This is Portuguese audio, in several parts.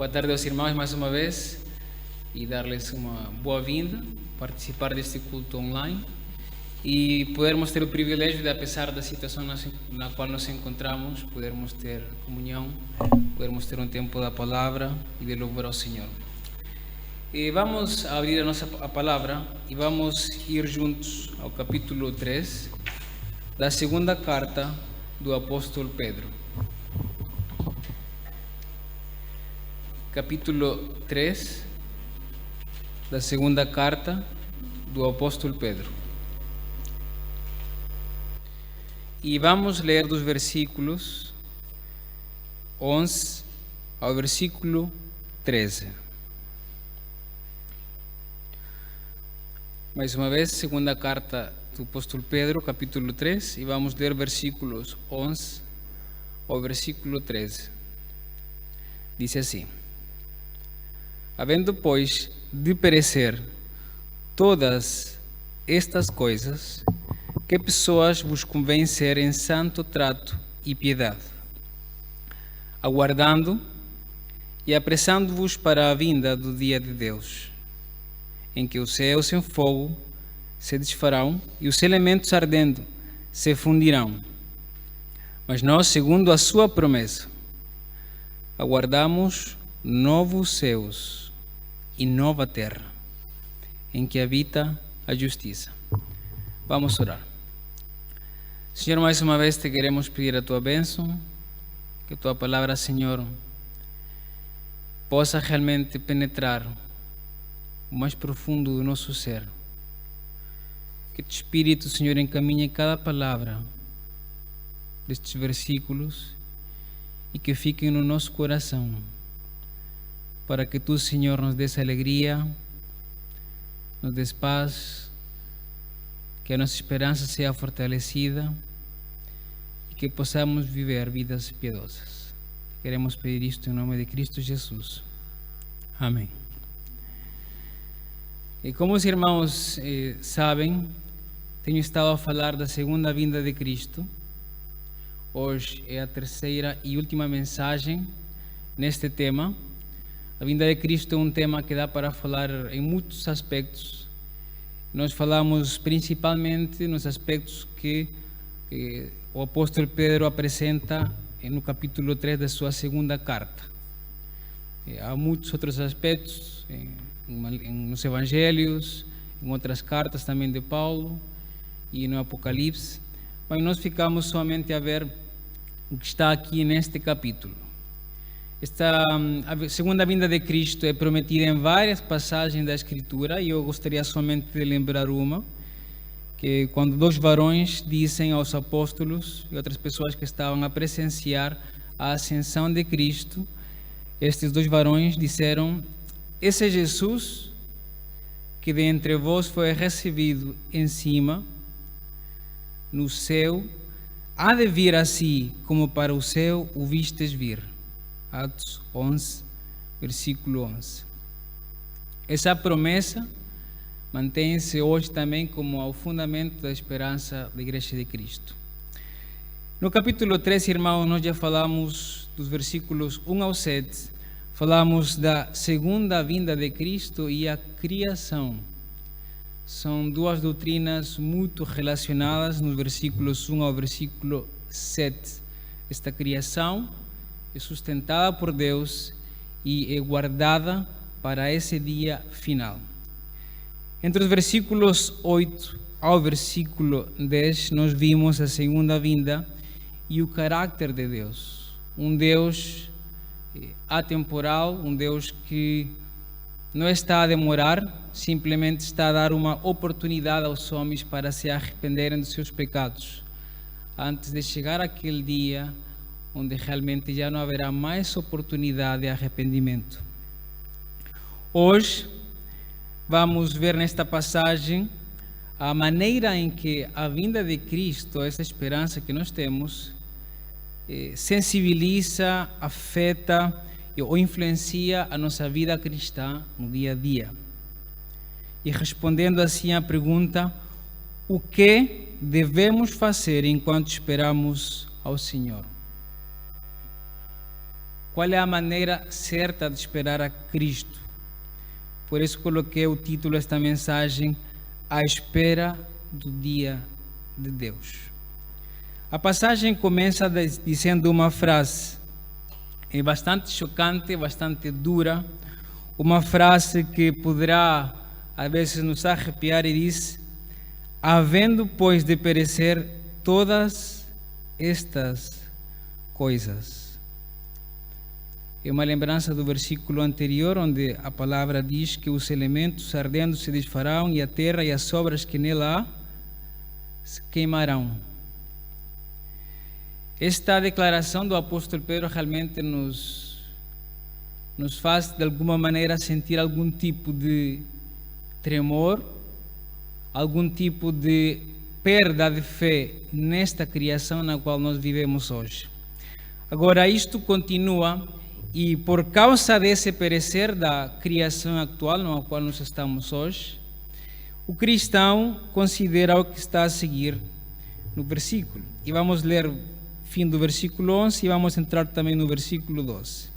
Boa tarde aos irmãos mais uma vez e dar-lhes uma boa-vinda, participar deste culto online e podermos ter o privilégio de, apesar da situação na qual nos encontramos, podermos ter comunhão, podermos ter um tempo da palavra e de louvor ao Senhor. E vamos abrir a palavra e vamos ir juntos ao capítulo 3 da segunda carta do apóstolo Pedro. Capítulo 3 da segunda carta do apóstolo Pedro. E vamos ler dos versículos 11 ao versículo 13. Mais uma vez, segunda carta do apóstolo Pedro, capítulo 3, e vamos ler versículos 11 ao versículo 13. Diz assim: Havendo, pois, de perecer todas estas coisas, que pessoas vos convém ser em santo trato e piedade, aguardando e apressando-vos para a vinda do dia de Deus, em que os céus em fogo se desfarão e os elementos ardendo se fundirão. Mas nós, segundo a sua promessa, aguardamos novos céus e nova terra, em que habita a justiça. Vamos orar. Senhor, mais uma vez te queremos pedir a tua bênção, que a tua palavra, Senhor, possa realmente penetrar o mais profundo do nosso ser. Que o Espírito, Senhor, encaminhe cada palavra destes versículos e que fiquem no nosso coração, para que tu, Senhor, nos des alegria, nos des paz, que a nossa esperança seja fortalecida e que possamos viver vidas piedosas. Queremos pedir isto em nome de Cristo Jesus. Amém. E como os irmãos sabem, tenho estado a falar da segunda vinda de Cristo. Hoje é a terceira e última mensagem neste tema. A vinda de Cristo é um tema que dá para falar em muitos aspectos. Nós falamos principalmente nos aspectos que o apóstolo Pedro apresenta no capítulo 3 da sua segunda carta. Há muitos outros aspectos nos evangelhos, em outras cartas também de Paulo e no Apocalipse, mas nós ficamos somente a ver o que está aqui neste capítulo. A segunda vinda de Cristo é prometida em várias passagens da Escritura, e eu gostaria somente de lembrar uma, que quando dois varões dizem aos apóstolos e outras pessoas que estavam a presenciar a ascensão de Cristo, estes dois varões disseram: esse é Jesus que de entre vós foi recebido em cima, no céu, há de vir a si, como para o céu o vistes vir. Atos 11, versículo 11. Essa promessa mantém-se hoje também como o fundamento da esperança da Igreja de Cristo. No capítulo 3, irmãos, nós já falamos dos versículos 1 ao 7, falamos da segunda vinda de Cristo e a criação. São duas doutrinas muito relacionadas nos versículos 1 ao versículo 7. Esta criação é sustentada por Deus e é guardada para esse dia final. Entre os versículos 8 ao versículo 10, nós vimos a segunda vinda e o caráter de Deus. Um Deus atemporal, um Deus que não está a demorar, simplesmente está a dar uma oportunidade aos homens para se arrependerem dos seus pecados, antes de chegar aquele dia onde realmente já não haverá mais oportunidade de arrependimento. Hoje vamos ver nesta passagem a maneira em que a vinda de Cristo, essa esperança que nós temos, sensibiliza, afeta ou influencia a nossa vida cristã no dia a dia. E respondendo assim à pergunta: o que devemos fazer enquanto esperamos ao Senhor? qual é a maneira certa de esperar a Cristo. Por isso coloquei o título desta mensagem, A Espera do Dia de Deus. A passagem começa dizendo uma frase, é bastante chocante, bastante dura, uma frase que poderá às vezes nos arrepiar e diz: havendo pois de perecer todas estas coisas. É uma lembrança do versículo anterior, onde a palavra diz que os elementos ardendo se desfarão e a terra e as obras que nela há se queimarão. Esta declaração do apóstolo Pedro realmente nos faz de alguma maneira sentir algum tipo de tremor, algum tipo de perda de fé nesta criação na qual nós vivemos hoje. Agora, isto continua, e por causa desse perecer da criação atual na qual nós estamos hoje, o cristão considera o que está a seguir no versículo. E vamos ler o fim do versículo 11 e vamos entrar também no versículo 12.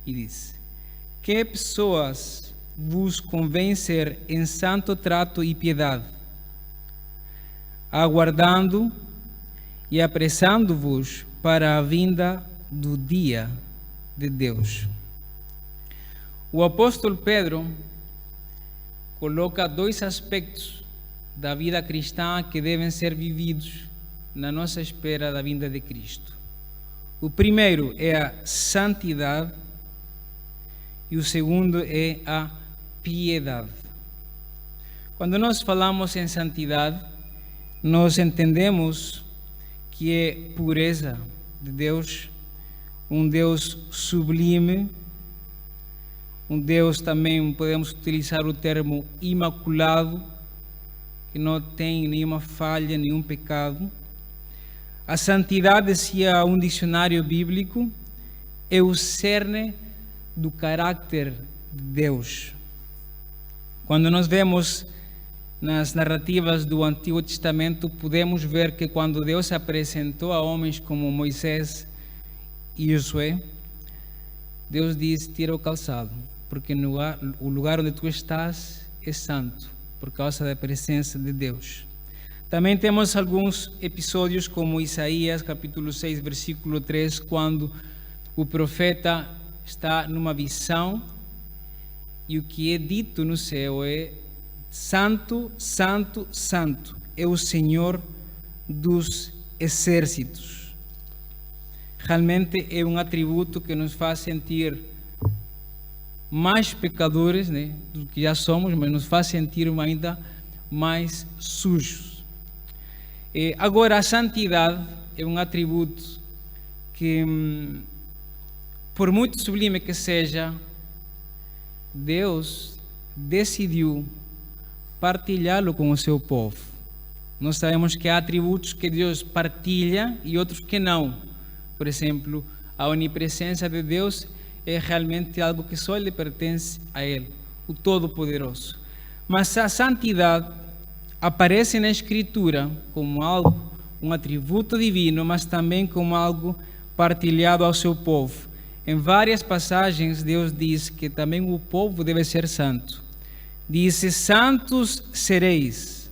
E diz: que pessoas vos convém ser em santo trato e piedade, aguardando e apressando-vos para a vinda do dia de Deus. O apóstolo Pedro coloca dois aspectos da vida cristã que devem ser vividos na nossa espera da vinda de Cristo. O primeiro é a santidade e o segundo é a piedade. Quando nós falamos em santidade, nós entendemos que é pureza de Deus, um Deus sublime, um Deus também, podemos utilizar o termo imaculado, que não tem nenhuma falha, nenhum pecado. A santidade, se há um dicionário bíblico, é o cerne do caráter de Deus. Quando nós vemos nas narrativas do Antigo Testamento, podemos ver que quando Deus se apresentou a homens como Moisés e Josué, Deus diz: tira o calçado, porque o lugar onde tu estás é santo, por causa da presença de Deus. Também temos alguns episódios como Isaías, capítulo 6, versículo 3, quando o profeta está numa visão e o que é dito no céu é: santo, santo, santo é o Senhor dos exércitos. Realmente é um atributo que nos faz sentir mais pecadores, né, do que já somos, mas nos faz sentir ainda mais sujos. Agora, a santidade é um atributo que, por muito sublime que seja, Deus decidiu partilhá-lo com o seu povo. Nós sabemos que há atributos que Deus partilha e outros que não. Por exemplo, a onipresença de Deus é realmente algo que só lhe pertence a Ele, o Todo-Poderoso. Mas a santidade aparece na Escritura como algo, um atributo divino, mas também como algo partilhado ao seu povo. Em várias passagens, Deus diz que também o povo deve ser santo. Diz: santos sereis,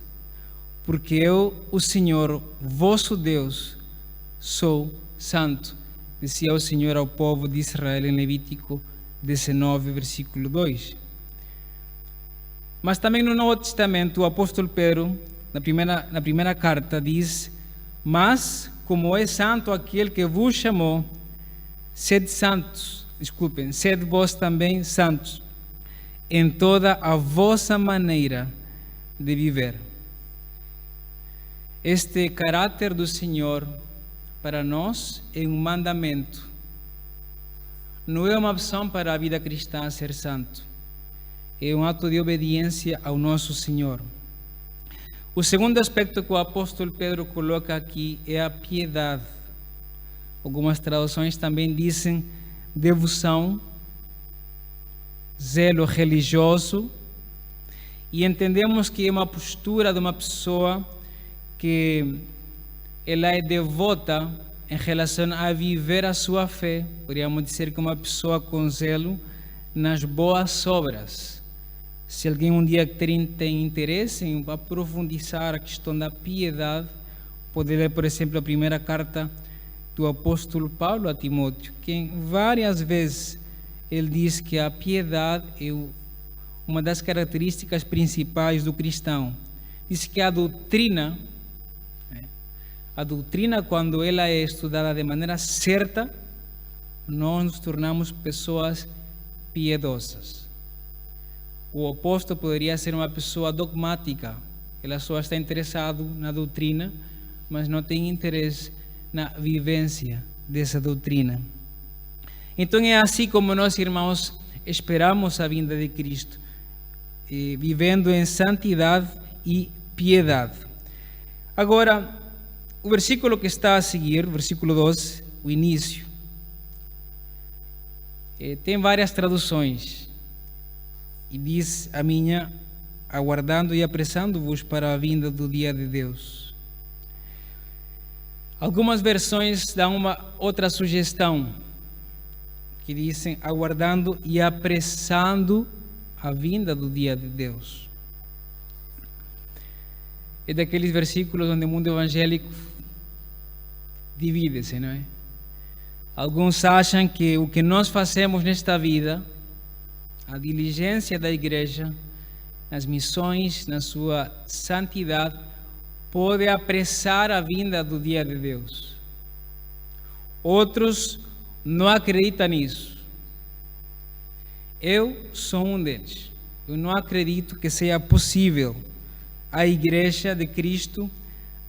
porque eu, o Senhor, vosso Deus, sou santo, dizia o Senhor ao povo de Israel em Levítico 19, versículo 2. Mas também no Novo Testamento, o apóstolo Pedro, na primeira carta, diz: mas, como é santo aquele que vos chamou, sede vós também santos, em toda a vossa maneira de viver. Este caráter do Senhor, para nós, é um mandamento. Não é uma opção para a vida cristã ser santo. É um ato de obediência ao nosso Senhor. O segundo aspecto que o apóstolo Pedro coloca aqui é a piedade. Algumas traduções também dizem devoção, zelo religioso, e entendemos que é uma postura de uma pessoa que ela é devota em relação a viver a sua fé. Poderíamos dizer que uma pessoa com zelo nas boas obras. Se alguém um dia tem interesse em aprofundar a questão da piedade, pode ler, por exemplo, a primeira carta do apóstolo Paulo a Timóteo, que várias vezes ele diz que a piedade é uma das características principais do cristão. Diz que a doutrina, quando ela é estudada de maneira certa, nós nos tornamos pessoas piedosas. O oposto poderia ser uma pessoa dogmática. Ela só está interessada na doutrina, mas não tem interesse na vivência dessa doutrina. Então é assim como nós, irmãos, esperamos a vinda de Cristo, vivendo em santidade e piedade. Agora, o versículo que está a seguir, versículo 12, o início, tem várias traduções. E diz a minha: aguardando e apressando-vos para a vinda do dia de Deus. Algumas versões dão uma outra sugestão, que dizem aguardando e apressando a vinda do dia de Deus. É daqueles versículos onde o mundo evangélico divide-se, não é? Alguns acham que o que nós fazemos nesta vida, a diligência da igreja, nas missões, na sua santidade, pode apressar a vinda do dia de Deus. Outros não acreditam nisso. Eu sou um deles. Eu não acredito que seja possível a igreja de Cristo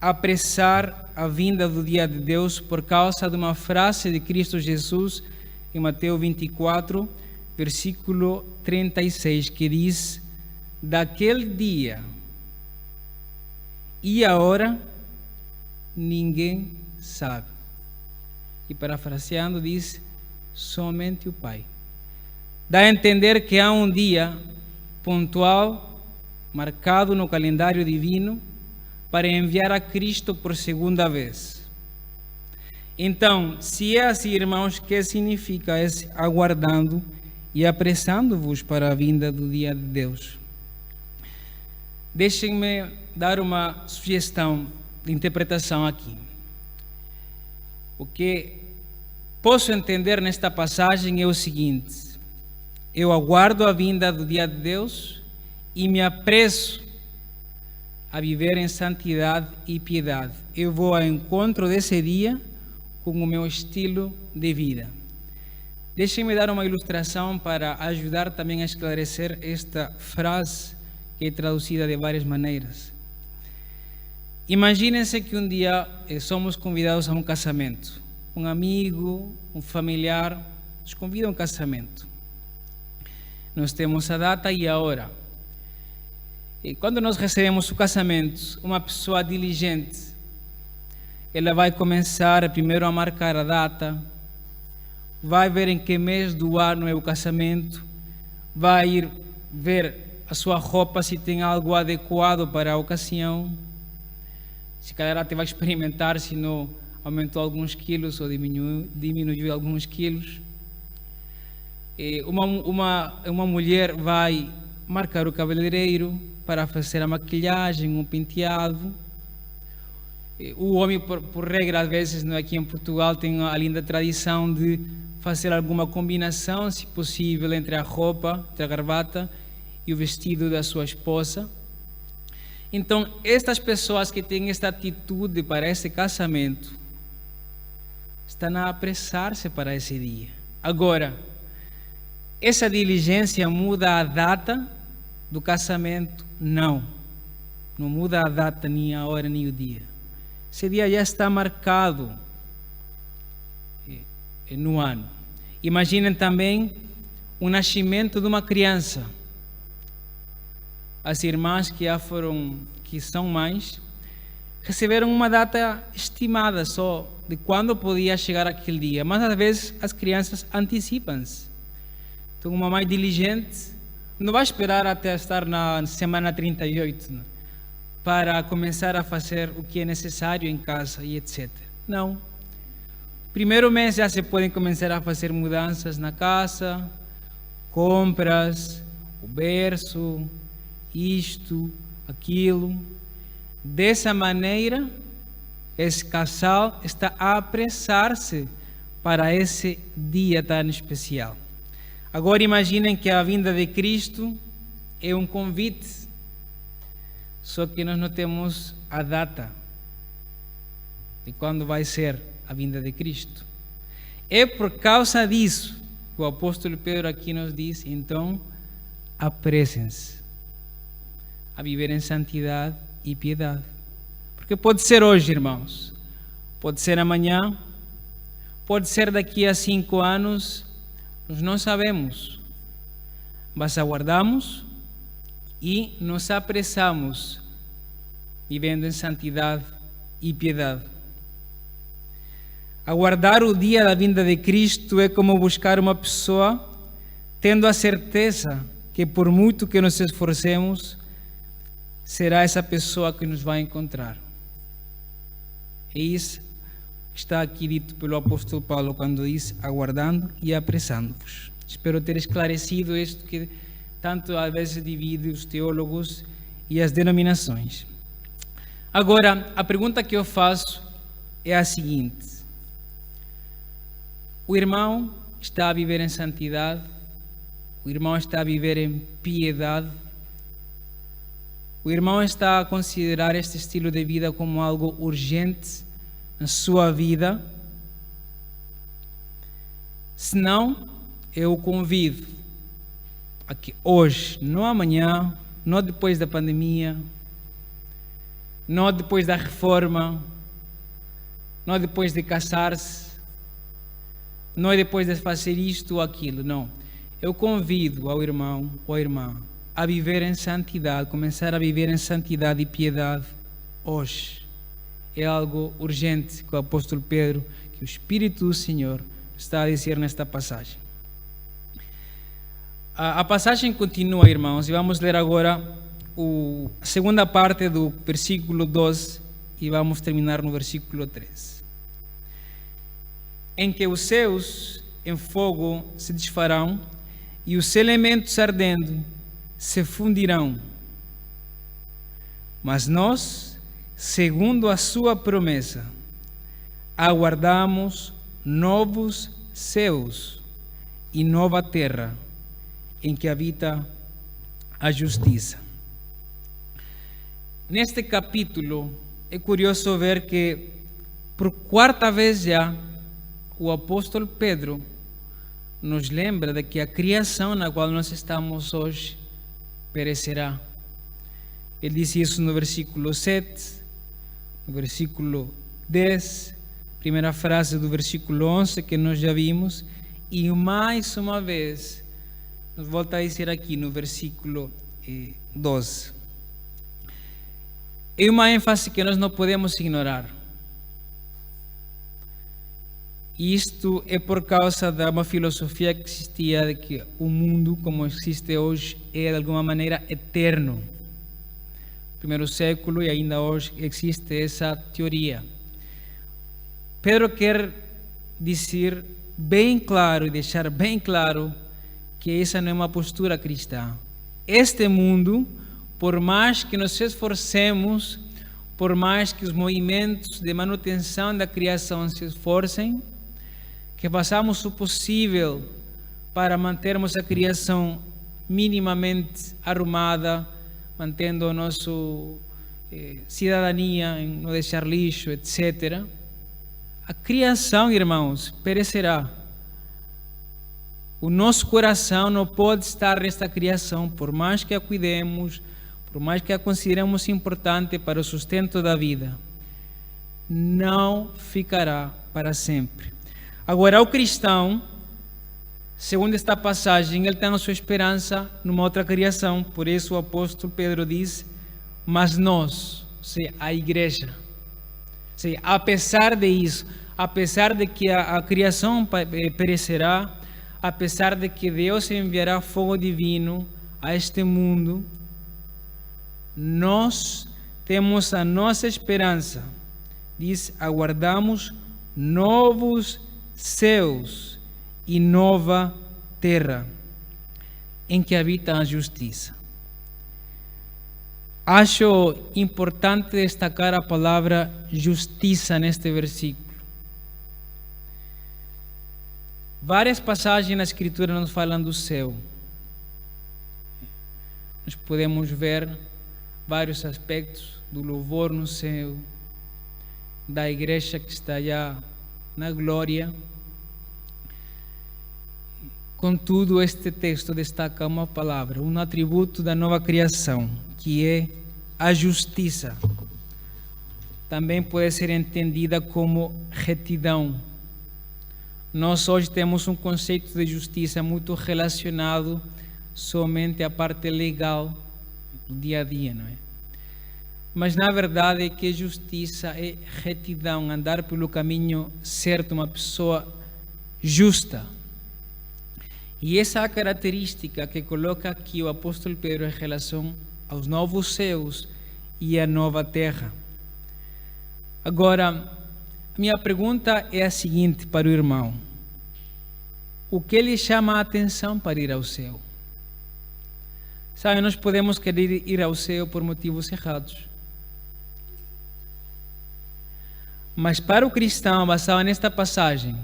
apressar a vinda do dia de Deus por causa de uma frase de Cristo Jesus em Mateus 24, versículo 36, que diz: daquele dia e a hora ninguém sabe. E parafraseando diz: somente o Pai. Dá a entender que há um dia pontual, marcado no calendário divino, para enviar a Cristo por segunda vez. Então, se é assim, irmãos, o que significa esse aguardando e apressando-vos para a vinda do dia de Deus? Deixem-me dar uma sugestão de interpretação aqui. O que posso entender nesta passagem é o seguinte: eu aguardo a vinda do dia de Deus e me apresso a viver em santidade e piedade. Eu vou ao encontro desse dia com o meu estilo de vida. Deixem-me dar uma ilustração para ajudar também a esclarecer esta frase que é traduzida de várias maneiras. Imaginem-se que um dia somos convidados a um casamento. Um amigo, um familiar nos convida a um casamento. Nós temos a data e a hora. E quando nós recebemos o casamento, uma pessoa diligente, ela vai começar primeiro a marcar a data, vai ver em que mês do ano é o casamento, vai ir ver a sua roupa se tem algo adequado para a ocasião, se calhar até vai experimentar se não aumentou alguns quilos ou diminuiu alguns quilos. E uma mulher vai marcar o cabeleireiro para fazer a maquilhagem, um penteado. O homem, por regra, às vezes, aqui em Portugal, tem a linda tradição de fazer alguma combinação, se possível, entre a roupa, entre a gravata e o vestido da sua esposa. Então, estas pessoas que têm esta atitude para esse casamento estão a apressar-se para esse dia. Agora, essa diligência muda a data do casamento? Não muda a data, nem a hora, nem o dia. Esse dia já está marcado no ano. Imaginem também o nascimento de uma criança. As irmãs que são mães, receberam uma data estimada só de quando podia chegar aquele dia, mas às vezes as crianças antecipam-se. Então, uma mãe diligente não vai esperar até estar na semana 38 para começar a fazer o que é necessário em casa e etc. Não. Primeiro mês já se podem começar a fazer mudanças na casa, compras, o berço, isto, aquilo. Dessa maneira, esse casal está a apressar-se para esse dia tão especial. Agora imaginem que a vinda de Cristo é um convite, só que nós não temos a data de quando vai ser a vinda de Cristo. É por causa disso que o apóstolo Pedro aqui nos diz, então, apressem-se a viver em santidade e piedade. Porque pode ser hoje, irmãos, pode ser amanhã, pode ser daqui a 5 anos, nós não sabemos, mas aguardamos e nos apressamos, vivendo em santidade e piedade. Aguardar o dia da vinda de Cristo é como buscar uma pessoa, tendo a certeza que por muito que nos esforcemos, será essa pessoa que nos vai encontrar. É isso que está aqui dito pelo apóstolo Paulo quando diz aguardando e apressando-vos. Espero ter esclarecido isto que tanto às vezes divide os teólogos e as denominações. Agora, a pergunta que eu faço é a seguinte: o irmão está a viver em santidade? O irmão está a viver em piedade? O irmão está a considerar este estilo de vida como algo urgente na sua vida? Se não, eu o convido a que hoje, não amanhã, não depois da pandemia, não depois da reforma, não depois de casar-se, não é depois de fazer isto ou aquilo, não. Eu convido ao irmão ou à irmã a viver em santidade, começar a viver em santidade e piedade hoje. É algo urgente que o apóstolo Pedro, que o Espírito do Senhor está a dizer nesta passagem. A passagem continua, irmãos, e vamos ler agora a segunda parte do versículo 12 e vamos terminar no versículo 13. Em que os céus em fogo se desfarão e os elementos ardendo se fundirão. Mas nós, segundo a sua promessa, aguardamos novos céus e nova terra, em que habita a justiça. Neste capítulo, é curioso ver que, por quarta vez já, o apóstolo Pedro nos lembra de que a criação na qual nós estamos hoje perecerá. Ele disse isso no versículo 7, no versículo 10, primeira frase do versículo 11 que nós já vimos, e mais uma vez nos volta a dizer aqui no versículo 12. É uma ênfase que nós não podemos ignorar. Isto é por causa de uma filosofia que existia de que o mundo, como existe hoje, é de alguma maneira eterno. No primeiro século e ainda hoje existe essa teoria. Pedro quer dizer bem claro e deixar bem claro que essa não é uma postura cristã. Este mundo, por mais que nos esforcemos, por mais que os movimentos de manutenção da criação se esforcem, que façamos o possível para mantermos a criação minimamente arrumada, mantendo a nossa cidadania, em não deixar lixo, etc. A criação, irmãos, perecerá. O nosso coração não pode estar nesta criação, por mais que a cuidemos, por mais que a consideremos importante para o sustento da vida. Não ficará para sempre. Agora, o cristão, segundo esta passagem, ele tem a sua esperança numa outra criação. Por isso o apóstolo Pedro diz, mas nós, ou seja, a igreja, ou seja, apesar de isso, apesar de que a criação perecerá, apesar de que Deus enviará fogo divino a este mundo, nós temos a nossa esperança. Diz, aguardamos novos céus e nova terra, em que habita a justiça. Acho importante destacar a palavra justiça neste versículo. Várias passagens na Escritura nos falam do céu. Nós podemos ver vários aspectos do louvor no céu, da igreja que está já na glória. Contudo, este texto destaca uma palavra, um atributo da nova criação, que é a justiça. Também pode ser entendida como retidão. Nós hoje temos um conceito de justiça muito relacionado somente à parte legal do dia a dia, não é? Mas na verdade é que justiça é retidão, andar pelo caminho certo, uma pessoa justa. E essa é a característica que coloca aqui o apóstolo Pedro em relação aos novos céus e à nova terra. Agora, minha pergunta é a seguinte para o irmão: o que lhe chama a atenção para ir ao céu? Sabe, nós podemos querer ir ao céu por motivos errados. Mas para o cristão, basado nesta passagem,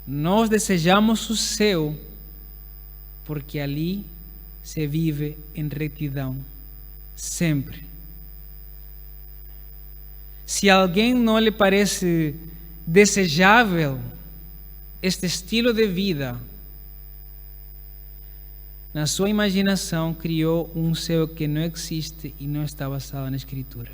nós desejamos o céu porque ali se vive em retidão, sempre. Se alguém não lhe parece desejável este estilo de vida, na sua imaginação criou um céu que não existe e não está basado na Escritura.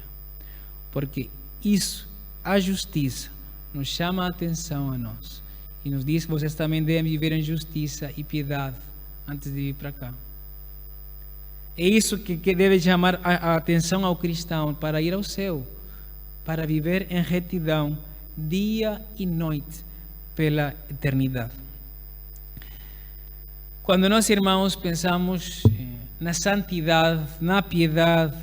Porque isso, a justiça, nos chama a atenção a nós e nos diz que vocês também devem viver em justiça e piedade antes de vir para cá. É isso que deve chamar a atenção ao cristão para ir ao céu, para viver em retidão dia e noite pela eternidade. Quando nós, irmãos, pensamos na santidade, na piedade,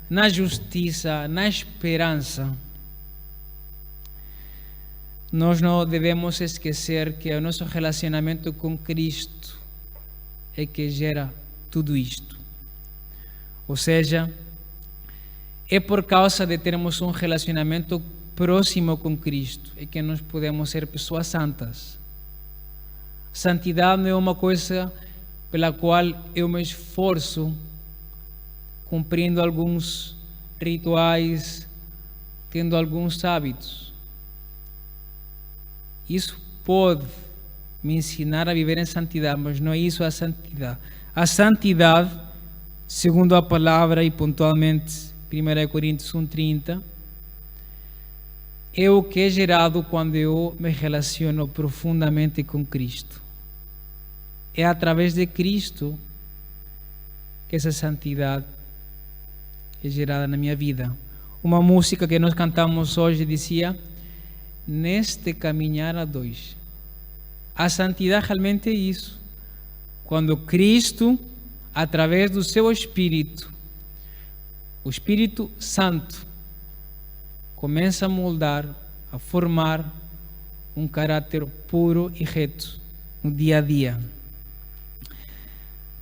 na justiça, na esperança, nós não devemos esquecer que o nosso relacionamento com Cristo é que gera tudo isto. Ou seja, é por causa de termos um relacionamento próximo com Cristo é que nós podemos ser pessoas santas. Santidade não é uma coisa pela qual eu me esforço cumprindo alguns rituais, tendo alguns hábitos. Isso pode me ensinar a viver em santidade, mas não é isso a santidade. A santidade, segundo a palavra e pontualmente 1 Coríntios 1:30, é o que é gerado quando eu me relaciono profundamente com Cristo. É através de Cristo que essa santidade é gerada na minha vida. Uma música que nós cantamos hoje dizia: neste caminhar a dois. A santidade realmente é isso. Quando Cristo, através do seu Espírito, o Espírito Santo, começa a moldar, a formar um caráter puro e reto no dia a dia.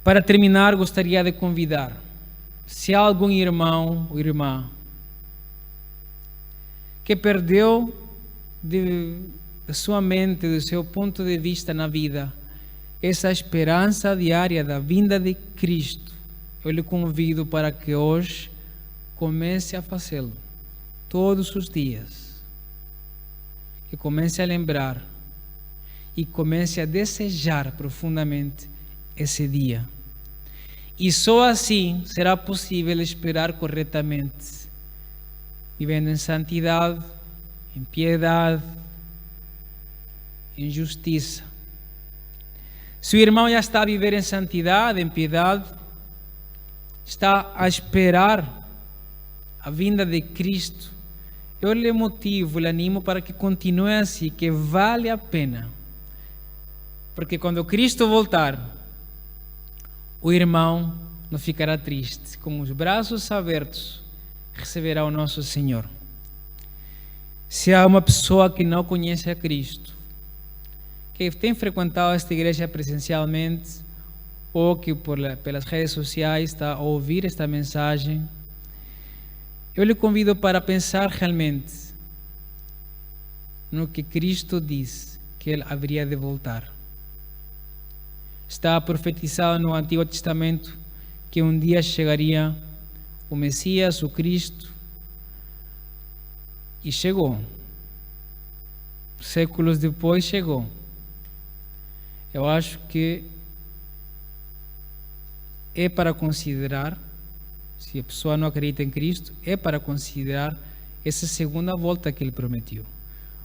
Para terminar, gostaria de convidar, se há algum irmão ou irmã que perdeu da sua mente, do seu ponto de vista na vida, essa esperança diária da vinda de Cristo, eu lhe convido para que hoje comece a fazê-lo todos os dias. Que comece a lembrar e comece a desejar profundamente esse dia. E só assim será possível esperar corretamente, vivendo em santidade, em piedade, em justiça. Se o irmão já está a viver em santidade, em piedade, está a esperar a vinda de Cristo, eu lhe motivo, lhe animo para que continue assim, que vale a pena. Porque quando Cristo voltar, o irmão não ficará triste, com os braços abertos receberá o nosso Senhor. Se há uma pessoa que não conhece a Cristo, que tem frequentado esta igreja presencialmente ou que pelas redes sociais está a ouvir esta mensagem, eu lhe convido para pensar realmente no que Cristo disse que Ele haveria de voltar. Está profetizado no Antigo Testamento que um dia chegaria o Messias, o Cristo, e chegou. Séculos depois chegou. Eu acho que é para considerar, se a pessoa não acredita em Cristo, é para considerar essa segunda volta que Ele prometeu.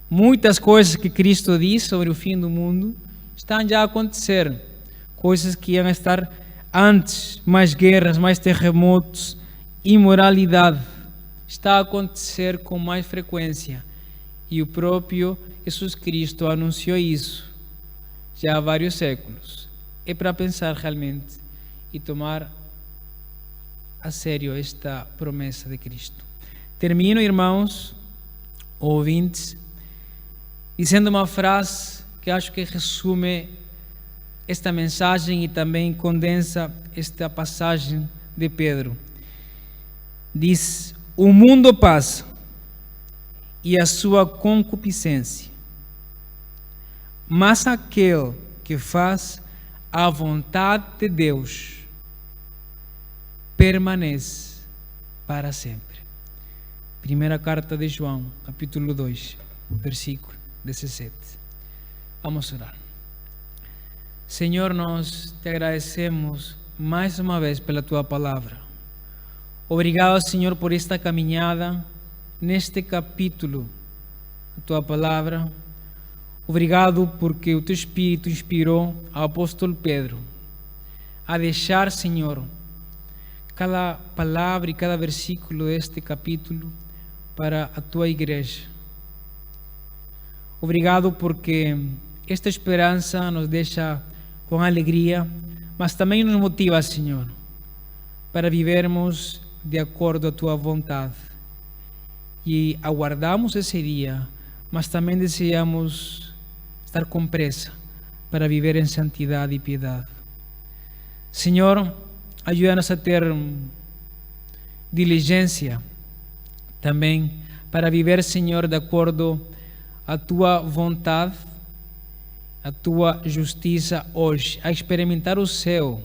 Muitas coisas que Cristo disse sobre o fim do mundo estão já a acontecer. Coisas que iam estar antes, mais guerras, mais terremotos, imoralidade, está a acontecer com mais frequência. E o próprio Jesus Cristo anunciou isso já há vários séculos. É para pensar realmente e tomar a sério esta promessa de Cristo. Termino, irmãos, ouvintes, dizendo uma frase que acho que resume esta mensagem e também condensa esta passagem de Pedro. Diz: o mundo passa e a sua concupiscência, mas aquele que faz a vontade de Deus permanece para sempre. Primeira carta de João, capítulo 2, versículo 17. Vamos orar. Senhor, nós te agradecemos mais uma vez pela tua palavra. Obrigado, Senhor, por esta caminhada neste capítulo da tua palavra. Obrigado porque o teu Espírito inspirou ao apóstolo Pedro a deixar, Senhor, cada palavra e cada versículo deste capítulo para a tua igreja. Obrigado porque esta esperança nos deixa com alegria, mas também nos motiva, Senhor, para vivermos de acordo à tua vontade. E aguardamos esse dia, mas também desejamos estar com pressa para viver em santidade e piedade. Senhor, ajuda-nos a ter diligência também para viver, Senhor, de acordo à tua vontade, a tua justiça hoje, a experimentar o céu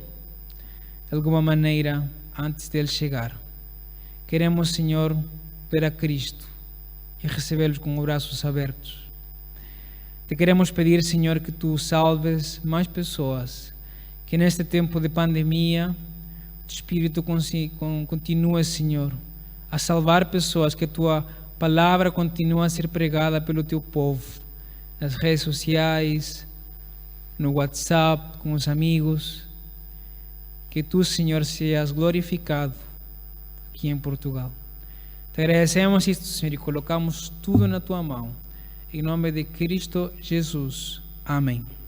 de alguma maneira antes dele chegar. Queremos, Senhor, ver a Cristo e recebê-los com os braços abertos. Te queremos pedir, Senhor, que tu salves mais pessoas, que neste tempo de pandemia o Espírito continue, Senhor, a salvar pessoas, que a tua palavra continue a ser pregada pelo teu povo, nas redes sociais, no WhatsApp, com os amigos. Que tu, Senhor, seas glorificado aqui em Portugal. Te agradecemos isto, Senhor, e colocamos tudo na tua mão. Em nome de Cristo Jesus. Amém.